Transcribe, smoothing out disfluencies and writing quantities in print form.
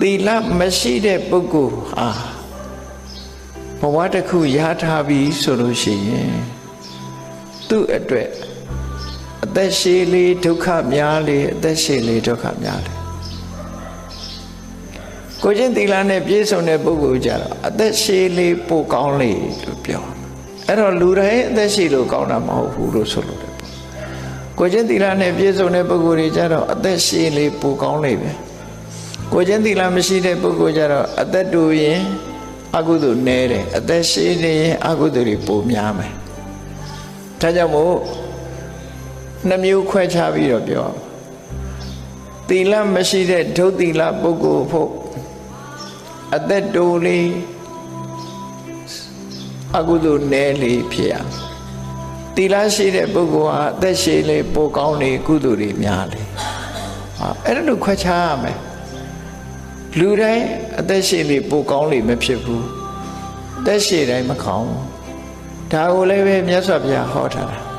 သီလမရှိတဲ့ပုဂ္ဂိုလ်ဟာဘဝတစ်ခုရထားပြီဆိုလို့ရှိရင်သူ့အတွက်အသက်ရှည်လေဒုက္ခများလေအသက်ရှည်လေဒုက္ခများလေကိုချင်းသီလနဲ့ပြည့်စုံတဲ့ပုဂ္ဂိုလ်ကြတော့အသက်ရှည်လေပိုကောင်းလေလို့ပြောအဲ့တော့လူတိုင်းအသက်ရှည်လို့ကောင်းတာမဟုတ်ဘူးလို့ဆိုလို့တယ်ကိုချင်းသီလနဲ့ပြည့်စုံတဲ့ပုဂ္ဂိုလ်တွေကြတော့အသက်ရှည်လေပိုကောင်းလေပဲကိုချင်းသီလမရှိတဲ့ပုဂ္ဂိုလ်ကြတော့အသက်တူရင်အကုသိုလ်နည်းတယ်အသက်ရှည်နေရင်အကုသိုလ်တွေပိုများမယ်ဒါကြောင့်မို့နှမျိုးခွဲခြားပြီးတော့ပြောသီလမရှိတဲ့ဒုသီလပုဂ္ဂိုလ်ဖို့အသက်တူလေးအကုသိုလ်နည်းလေးဖြစ်ရသီလရှိတဲ့ပုဂ္ဂိုလ်ဟာအသက်ရှည်လေးပိုကောင်းလေကုသိုလ်တွေများလေအဲ့ဒါလို့ခွဲခြားရမယ်လူတိုင်းအသက်ရှည်လေးပိုကောင်းလေမဖြစ်ဘူးအသက်ရှည်တိုင်းမကောင်းဒါကိုလည်းပဲမြတ်စွာဘုရားဟောထားတာ